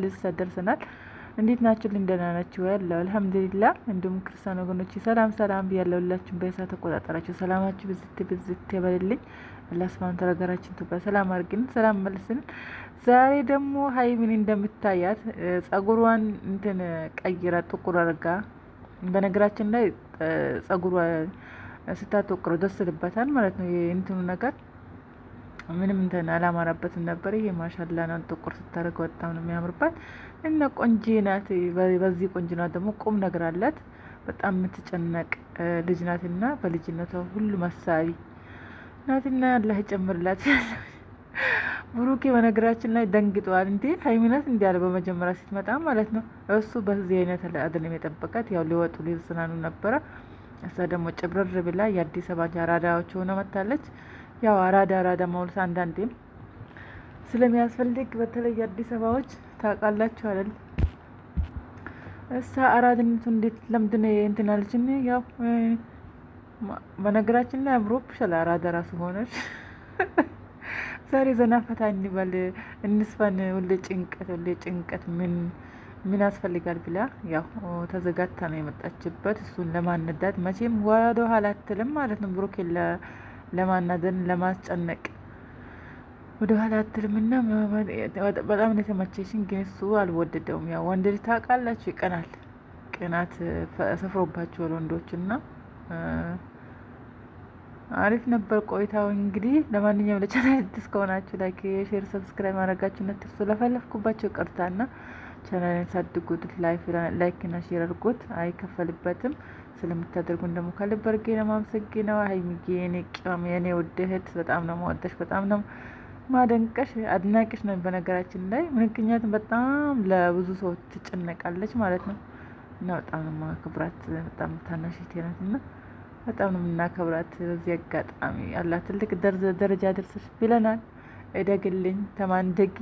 ልሳ ደርሰናል። እንዴት ናችሁ? እንደና ናችሁ? ያለው አልሐምዱሊላህ። እንዲሁም ክርስቲያን ወገኖች ሰላም ብያለሁላችሁ። በእሳት ተቆጣጣራችሁ ሰላማችሁ ብዝት ይበልልኝ። አላህ ሱብሃነሁ ወተዓላ ሀገራችን ኢትዮጵያ ሰላም አድርግን፣ ሰላም መልስን። ዛሬ ደግሞ ሀይሚን እንደምታያት ጸጉሯን እንትን ቀይራ ጥቁር አድርጋ፣ በነገራችን ላይ ጸጉሯ ስታተቆረው ደስ ይልበታል ማለት ነው። የእንትኑ ነገር ምንም እንትን አላማረበትም ነበር። ይሄ ማሻአላ ነው። ጥቁር ስታደርገው በጣም ነው የሚያምርባት እና ቆንጆ ናት። በዚህ ቆንጆ ናት ደግሞ ቁም ነገር አላት። በጣም የምትጨነቅ ልጅ ናትና በልጅነቷ ሁሉ መሳቢ ናትና አላህ ይጨምርላት። ብሩኬ በነገራችን ላይ ደንግጧል። እንዴ ሀይሚናት እንዲያለ በመጀመሪያ ስትመጣ ማለት ነው። እሱ በዚህ አይነት አይደለም የጠበቃት። ያው ሊወጡ ሊዝናኑ ነበረ። እሷ ደግሞ ጭብርር ብላ የአዲስ አበባ አራዳዎች ሆነ መታለች። ያው አራዳ ማውልስ አንዳንዴም ስለሚያስፈልግ በተለይ አዲስ አበባዎች ታውቃላችሁ አይደል? እሷ አራድነቱ እንዴት ለምንድን ነው እንትን አለችኝ። ያው በነገራችን ላይ አምሮብሻል አራዳ ራሱ ሆነሽ። ዛሬ ዘና ፈታ እንበል እንስፈን። ሁሌ ጭንቀት ምን ያስፈልጋል ብላ ያው ተዘጋታ ነው የመጣችበት። እሱን ለማነዳት መቼም ወደ ኋላ አትልም ማለት ነው። ብሩኬ ለማናደን ለማስጨነቅ ወደ ኋላ አትልምና በጣም ነው የተመቸሽኝ። ግን እሱ አልወደደውም። ያው ወንድ ልጅ ታውቃላችሁ ይቀናል። ቅናት ሰፍሮባቸዋል ወንዶችና አሪፍ ነበር ቆይታው። እንግዲህ ለማንኛውም ለቻናል አዲስ ከሆናችሁ ላይክ፣ ሼር፣ ሰብስክራይብ ማድረጋችሁን አትርሱ። ለፈለፍኩባቸው ቅርታና ቻናልን ሳድጉት ላይክ እና ሼር አድርጉት፣ አይከፈልበትም። ስለምታደርጉን ደግሞ ከልብ አድርጌ ነው የማመሰግነው። ሀይሚዬ የኔ ቅመም የኔ ውድ እህት በጣም ነው የምወደሽ፣ በጣም ነው ማደንቀሽ፣ አድናቂሽ ነው። በነገራችን ላይ ምክንያቱም በጣም ለብዙ ሰው ትጨነቃለች ማለት ነው እና በጣም ነው ማክብራት። በጣም ታናሽ እህቴ ናት እና በጣም ነው የምናከብራት። በዚህ አጋጣሚ አላህ ትልቅ ደረጃ ደርሰሽ ብለናል። እደግልኝ ተማንደጊ